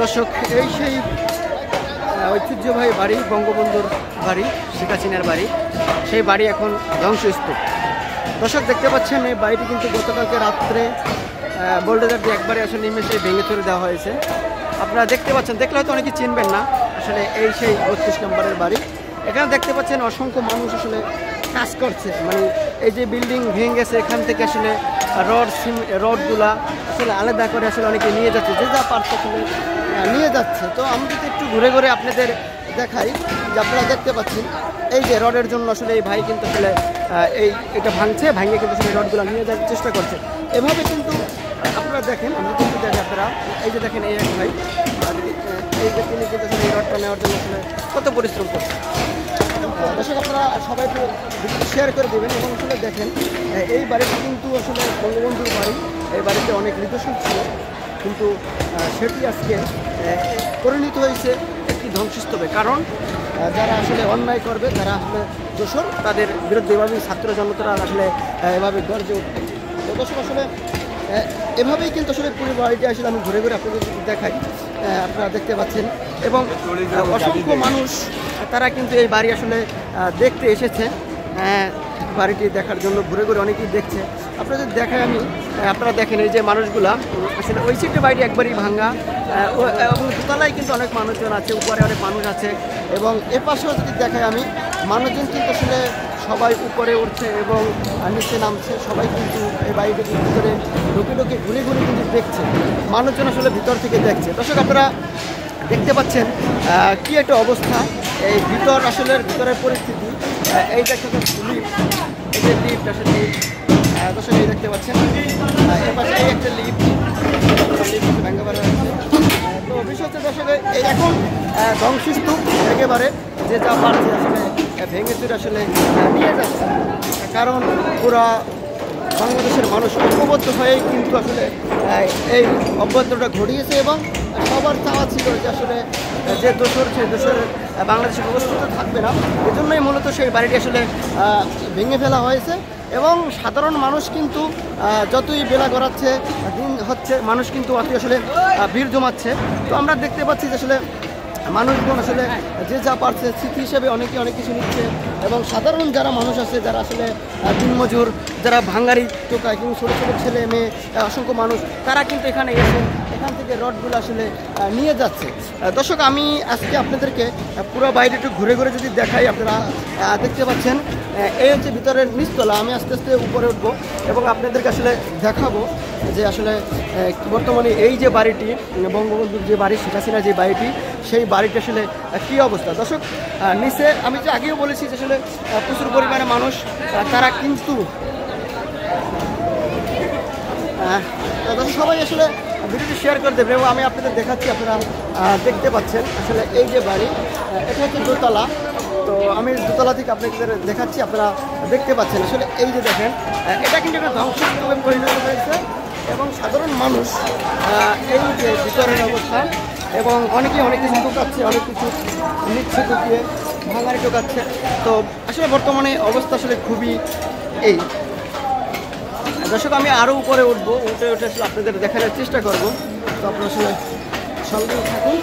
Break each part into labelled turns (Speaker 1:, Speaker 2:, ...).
Speaker 1: দর্শক এই সেই ঐতিহ্যবাহী বাড়ি, বঙ্গবন্ধুর বাড়ি, শেখ হাসিনার বাড়ি, সেই বাড়ি এখন ধ্বংসস্তূপ। দর্শক দেখতে পাচ্ছেন এই বাড়িটি কিন্তু গতকালকে রাত্রে বোল্ডোজার দিয়ে একবারে আসলে নিমেষে ভেঙে চলে দেওয়া হয়েছে। আপনারা দেখতে পাচ্ছেন, দেখলে হয়তো অনেকে চিনবেন না, আসলে এই সেই 32 নম্বরের বাড়ি। এখানে দেখতে পাচ্ছেন অসংখ্য মানুষ আসলে কাজ করছে, মানে এই যে বিল্ডিং ভেঙে গেছে এখান থেকে আসলে রডগুলা আসলে আলাদা করে আসলে অনেকে নিয়ে যাচ্ছে, যে যা পারছে আসলে নিয়ে যাচ্ছে। তো আমি যদি একটু ঘুরে ঘুরে আপনাদের দেখাই, যে আপনারা দেখতে পাচ্ছেন এই যে রডের জন্য আসলে এই ভাই কিন্তু আসলে এটা ভাঙে কিন্তু আসলে রডগুলো নিয়ে যাওয়ার চেষ্টা করছে। এভাবে কিন্তু আপনারা দেখেন, আমি কিন্তু দেখি আপনারা এই যে দেখেন এই এক ভাই, এই যে তিনি কিন্তু আসলে এই রডটা নেওয়ার জন্য আসলে কত পরিশ্রম করছে। দর্শক আপনারা সবাই একটু শেয়ার করে দেবেন এবং আসলে দেখেন এই বাড়িটি কিন্তু আসলে বঙ্গবন্ধুর বাড়ি। এই বাড়িতে অনেক নিদর্শন ছিল, কিন্তু সেটি আজকে পরিণত হয়েছে একটি ধ্বংসস্তূপে। কারণ যারা আসলে অন্যায় করবে, যারা আসলে দোষর, তাদের বিরুদ্ধে এভাবেই ছাত্র জনতারা আসলে এভাবে গর্জে উঠবে। তো দর্শক আসলে এভাবেই কিন্তু আসলে পুরো বাড়িটি আসলে আমি ঘুরে ঘুরে আপনাদের দেখাই, আপনারা দেখতে পাচ্ছেন। এবং অসংখ্য মানুষ তারা কিন্তু এই বাড়ি আসলে দেখতে এসেছে, বাড়িটি দেখার জন্য ঘুরে ঘুরে অনেকেই দেখছে। আপনাদের দেখায় আমি, আপনারা দেখেন এই যে মানুষগুলা আসলে ওই সিটে বাড়িটি একবারই ভাঙা, এবং দোতলায় কিন্তু অনেক মানুষজন আছে, উপরে অনেক মানুষ আছে। এবং এ পাশেও যদি দেখায় আমি, মানুষজন কিন্তু আসলে সবাই উপরে উঠছে এবং নিচে নামছে, সবাই কিন্তু এই বাড়িটির ভিতরে ঢুকে ঢুকে ঘুরে ঘুরে কিন্তু দেখছে, মানুষজন আসলে ভিতর থেকে দেখছে। দর্শক আপনারা দেখতে পাচ্ছেন কি একটা অবস্থা এই ভিতরের পরিস্থিতি। এই দেখতে লিফট, এই যে লিফট আসলে দর্শক এই দেখতে পাচ্ছেন, এর পাশে এই একটা লিফট ভেঙে বেড়া হচ্ছে। তো বিষয় হচ্ছে দর্শক এই এখন ধ্বংসস্তূপ একেবারে যে যা পারছে আসলে ভেঙে চুরে আসলে নিয়ে যাচ্ছে। কারণ পুরা বাংলাদেশের মানুষ ঐক্যবদ্ধ হয়েই কিন্তু আসলে এই অভ্যন্তরটা ঘটিয়েছে এবং সবার চাওয়া ছিল যে আসলে যে দোষর বাংলাদেশের অবস্থিত থাকবে না। এজন্যই মূলত সেই বাড়িটি আসলে ভেঙে ফেলা হয়েছে। এবং সাধারণ মানুষ কিন্তু যতই বেলা গড়াচ্ছে দিন হচ্ছে, মানুষ কিন্তু অতি আসলে ভিড় জমাচ্ছে। তো আমরা দেখতে পাচ্ছি যে আসলে মানুষজন আসলে যে যা পারছে স্মৃতি হিসেবে অনেকে অনেক কিছু নিচ্ছে। এবং সাধারণ যারা মানুষ আছে, যারা আসলে দিনমজুর, যারা ভাঙ্গারি টোকায়, কিন্তু ছোটো ছোটো ছেলে মেয়ে অসংখ্য মানুষ, তারা কিন্তু এখানে এসে এখান থেকে রডগুলো আসলে নিয়ে যাচ্ছে। দর্শক আমি আজকে আপনাদেরকে পুরো বাইরে একটু ঘুরে ঘুরে যদি দেখাই, আপনারা দেখতে পাচ্ছেন এই হচ্ছে ভিতরের নিচতলা। আমি আস্তে আস্তে উপরে উঠবো এবং আপনাদেরকে আসলে দেখাবো যে আসলে বর্তমানে এই যে বাড়িটি, বঙ্গবন্ধুর যে বাড়ি, শেখ হাসিনার যে বাড়িটি, সেই বাড়িটি আসলে কী অবস্থা। দর্শক নিচে আমি যে আগেও বলেছি যে আসলে প্রচুর পরিমাণে মানুষ, তারা কিন্তু সবাই আসলে ভিডিওটি শেয়ার করে দেবেন। এবং আমি আপনাদের দেখাচ্ছি, আপনারা দেখতে পাচ্ছেন আসলে এই যে বাড়ি, এটা হচ্ছে দোতলা। তো আমি দোতলা থেকে আপনাদের দেখাচ্ছি, আপনারা দেখতে পাচ্ছেন আসলে এই যে দেখেন, এটা কিন্তু একটা ধ্বংসস্তূপে পরিণত হয়েছে। এবং সাধারণ মানুষ এই যে ভিতরের অবস্থা, এবং অনেকে অনেক কিছু ঢোকাচ্ছে, অনেক কিছু নিচ্ছে, ঢুকিয়ে ভাঙারি ঢোকাচ্ছে। তো আসলে বর্তমানে অবস্থা আসলে খুবই এই। দর্শক আমি আরও উপরে উঠবো, উঠে আসলে আপনাদের দেখানোর চেষ্টা করব। তো আপনারা আসলে সঙ্গে থাকুন।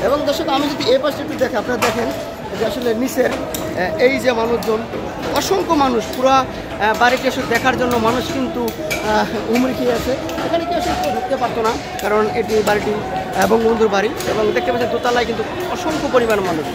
Speaker 1: এবং দর্শক আমি যদি এই পাশে একটু দেখে, আপনারা দেখেন যে আসলে নিচের এই যে মানুষজন, অসংখ্য মানুষ, পুরা বাড়িটি আসলে দেখার জন্য মানুষ কিন্তু উমরি খেয়ে আছে। এখানে কেউ আসলে ঢুকতে পারতো না, কারণ এটি বাড়িটি বঙ্গবন্ধুর বাড়ি। এবং দেখতে পাচ্ছেন দোতলায় কিন্তু অসংখ্য পরিমাণ মানুষ।